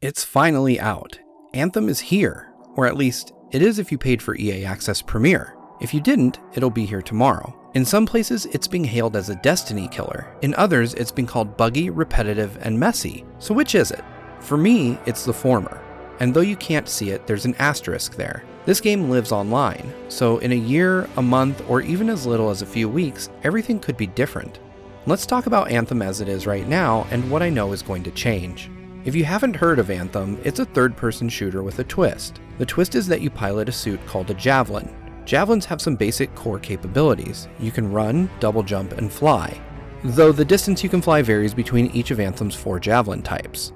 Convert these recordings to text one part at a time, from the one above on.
It's finally out. Anthem is here, or at least, it is if you paid for EA Access Premier. If you didn't, it'll be here tomorrow. In some places, it's being hailed as a Destiny killer. In others, it's been called buggy, repetitive, and messy. So which is it? For me, it's the former. And though you can't see it, there's an asterisk there. This game lives online, so in a year, a month, or even as little as a few weeks, everything could be different. Let's talk about Anthem as it is right now, and what I know is going to change. If you haven't heard of Anthem, it's a third-person shooter with a twist. The twist is that you pilot a suit called a Javelin. Javelins have some basic core capabilities. You can run, double jump, and fly, though the distance you can fly varies between each of Anthem's 4 Javelin types.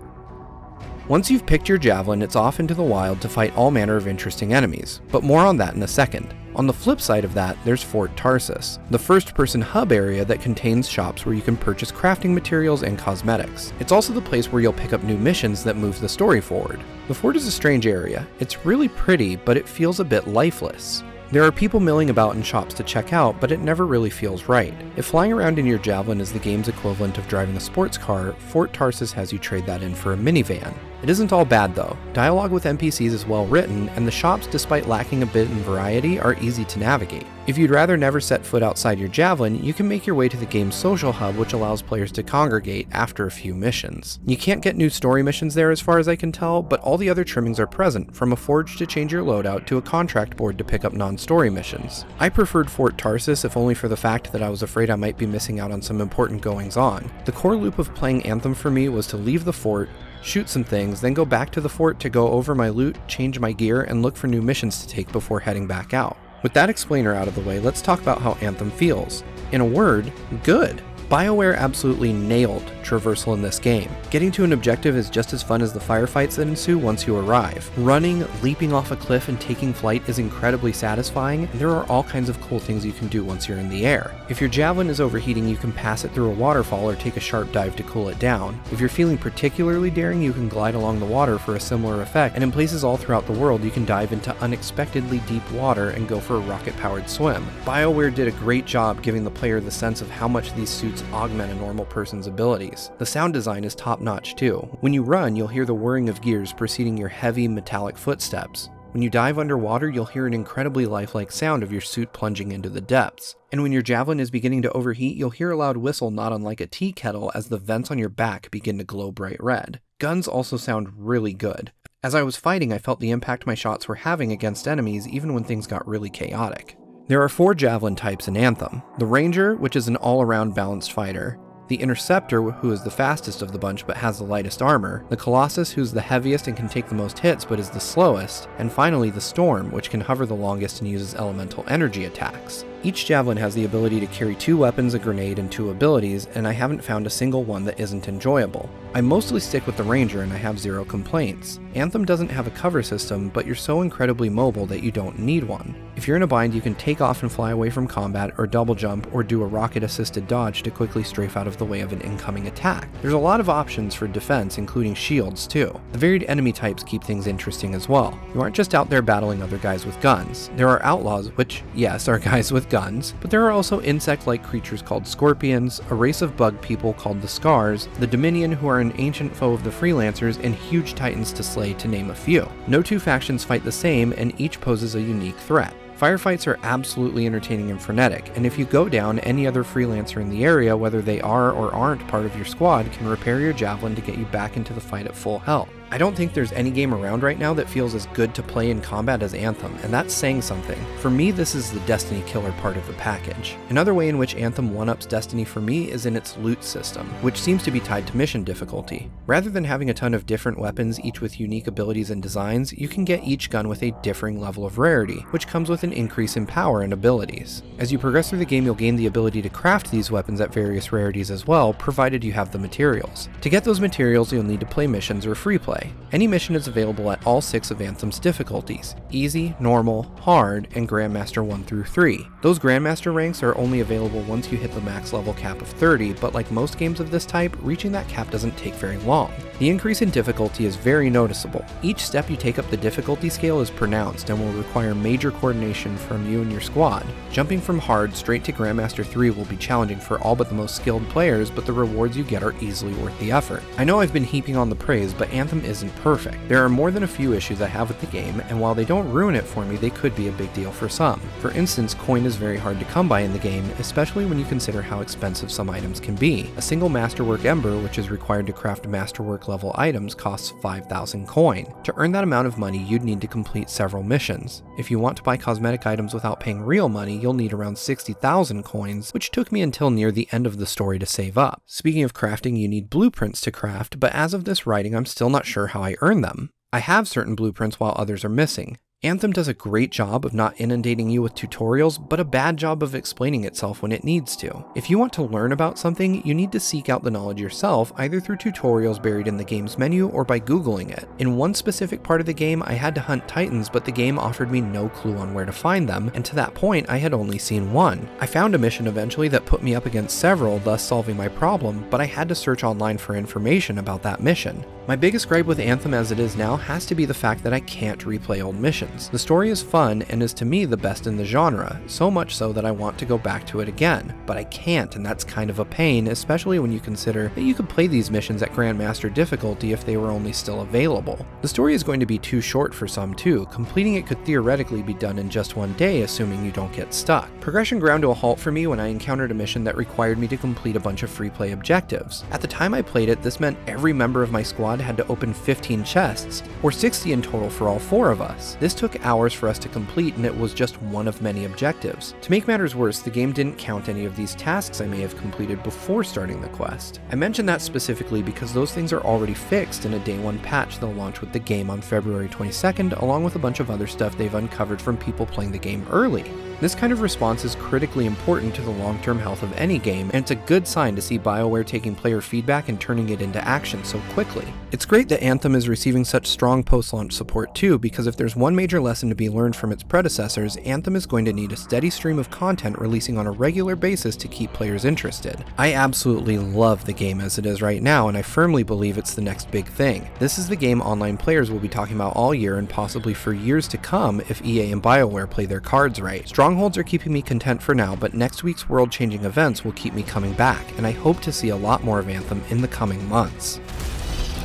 Once you've picked your Javelin, it's off into the wild to fight all manner of interesting enemies, but more on that in a second. On the flip side of that, there's Fort Tarsus, the first-person hub area that contains shops where you can purchase crafting materials and cosmetics. It's also the place where you'll pick up new missions that move the story forward. The fort is a strange area. It's really pretty, but it feels a bit lifeless. There are people milling about in shops to check out, but it never really feels right. If flying around in your Javelin is the game's equivalent of driving a sports car, Fort Tarsus has you trade that in for a minivan. It isn't all bad though. Dialogue with NPCs is well written, and the shops, despite lacking a bit in variety, are easy to navigate. If you'd rather never set foot outside your Javelin, you can make your way to the game's social hub, which allows players to congregate after a few missions. You can't get new story missions there as far as I can tell, but all the other trimmings are present, from a forge to change your loadout to a contract board to pick up non-story missions. I preferred Fort Tarsus if only for the fact that I was afraid I might be missing out on some important goings-on. The core loop of playing Anthem for me was to leave the fort, shoot some things, then go back to the fort to go over my loot, change my gear, and look for new missions to take before heading back out. With that explainer out of the way, let's talk about how Anthem feels. In a word, good. Bioware absolutely nailed traversal in this game. Getting to an objective is just as fun as the firefights that ensue once you arrive. Running, leaping off a cliff, and taking flight is incredibly satisfying, and there are all kinds of cool things you can do once you're in the air. If your Javelin is overheating, you can pass it through a waterfall or take a sharp dive to cool it down. If you're feeling particularly daring, you can glide along the water for a similar effect, and in places all throughout the world, you can dive into unexpectedly deep water and go for a rocket-powered swim. Bioware did a great job giving the player the sense of how much these suits augment a normal person's abilities. The sound design is top-notch too. When you run, you'll hear the whirring of gears preceding your heavy, metallic footsteps. When you dive underwater, you'll hear an incredibly lifelike sound of your suit plunging into the depths. And when your Javelin is beginning to overheat, you'll hear a loud whistle not unlike a tea kettle as the vents on your back begin to glow bright red. Guns also sound really good. As I was fighting, I felt the impact my shots were having against enemies even when things got really chaotic. There are 4 Javelin types in Anthem. The Ranger, which is an all-around balanced fighter. The Interceptor, who is the fastest of the bunch but has the lightest armor. The Colossus, who's the heaviest and can take the most hits but is the slowest. And finally the Storm, which can hover the longest and uses elemental energy attacks. Each Javelin has the ability to carry 2 weapons, a grenade, and 2 abilities, and I haven't found a single one that isn't enjoyable. I mostly stick with the Ranger and I have 0 complaints. Anthem doesn't have a cover system, but you're so incredibly mobile that you don't need one. If you're in a bind, you can take off and fly away from combat, or double jump, or do a rocket-assisted dodge to quickly strafe out of the way of an incoming attack. There's a lot of options for defense, including shields too. The varied enemy types keep things interesting as well. You aren't just out there battling other guys with guns. There are outlaws, which, yes, are guys with guns, but there are also insect-like creatures called scorpions, a race of bug people called the Scars, the Dominion, who are an ancient foe of the Freelancers, and huge titans to slay, to name a few. No 2 factions fight the same, and each poses a unique threat. Firefights are absolutely entertaining and frenetic, and if you go down, any other Freelancer in the area, whether they are or aren't part of your squad, can repair your Javelin to get you back into the fight at full health. I don't think there's any game around right now that feels as good to play in combat as Anthem, and that's saying something. For me, this is the Destiny killer part of the package. Another way in which Anthem one-ups Destiny for me is in its loot system, which seems to be tied to mission difficulty. Rather than having a ton of different weapons, each with unique abilities and designs, you can get each gun with a differing level of rarity, which comes with an increase in power and abilities. As you progress through the game, you'll gain the ability to craft these weapons at various rarities as well, provided you have the materials. To get those materials, you'll need to play missions or free play. Any mission is available at all 6 of Anthem's difficulties: easy, normal, hard, and Grandmaster 1 through 3. Those Grandmaster ranks are only available once you hit the max level cap of 30, but like most games of this type, reaching that cap doesn't take very long. The increase in difficulty is very noticeable. Each step you take up the difficulty scale is pronounced and will require major coordination from you and your squad. Jumping from hard straight to Grandmaster 3 will be challenging for all but the most skilled players, but the rewards you get are easily worth the effort. I know I've been heaping on the praise, but Anthem Anthem isn't perfect. There are more than a few issues I have with the game, and while they don't ruin it for me, they could be a big deal for some. For instance, coin is very hard to come by in the game, especially when you consider how expensive some items can be. A single Masterwork Ember, which is required to craft Masterwork level items, costs 5,000 coin. To earn that amount of money, you'd need to complete several missions. If you want to buy cosmetic items without paying real money, you'll need around 60,000 coins, which took me until near the end of the story to save up. Speaking of crafting, you need blueprints to craft, but as of this writing, I'm still not sure how I earn them. I have certain blueprints while others are missing. Anthem does a great job of not inundating you with tutorials, but a bad job of explaining itself when it needs to. If you want to learn about something, you need to seek out the knowledge yourself, either through tutorials buried in the game's menu or by Googling it. In one specific part of the game, I had to hunt titans, but the game offered me no clue on where to find them, and to that point, I had only seen one. I found a mission eventually that put me up against several, thus solving my problem, but I had to search online for information about that mission. My biggest gripe with Anthem as it is now has to be the fact that I can't replay old missions. The story is fun and is to me the best in the genre, so much so that I want to go back to it again, but I can't, and that's kind of a pain, especially when you consider that you could play these missions at Grandmaster difficulty if they were only still available. The story is going to be too short for some too. Completing it could theoretically be done in just one day, assuming you don't get stuck. Progression ground to a halt for me when I encountered a mission that required me to complete a bunch of free play objectives. At the time I played it, this meant every member of my squad had to open 15 chests, or 60 in total for all 4 of us. This took hours for us to complete, and it was just one of many objectives. To make matters worse, the game didn't count any of these tasks I may have completed before starting the quest. I mention that specifically because those things are already fixed in a day 1 patch they'll launch with the game on February 22nd, along with a bunch of other stuff they've uncovered from people playing the game early. This kind of response is critically important to the long-term health of any game, and it's a good sign to see Bioware taking player feedback and turning it into action so quickly. It's great that Anthem is receiving such strong post-launch support too, because if there's one major lesson to be learned from its predecessors, Anthem is going to need a steady stream of content releasing on a regular basis to keep players interested. I absolutely love the game as it is right now, and I firmly believe it's the next big thing. This is the game online players will be talking about all year and possibly for years to come if EA and Bioware play their cards right. Strongholds are keeping me content for now, but next week's world-changing events will keep me coming back, and I hope to see a lot more of Anthem in the coming months.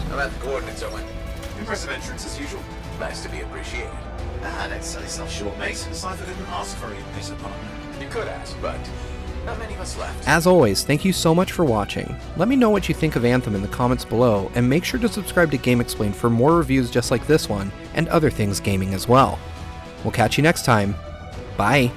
How about the coordinates, Owen? Impressive entrance as usual. Nice to be appreciated. Don't sell yourself short, mate. Cypher didn't ask for you, piece of partner. You could ask, but not many of us left. As always, thank you so much for watching. Let me know what you think of Anthem in the comments below, and make sure to subscribe to GameXplain for more reviews just like this one, and other things gaming as well. We'll catch you next time. Bye!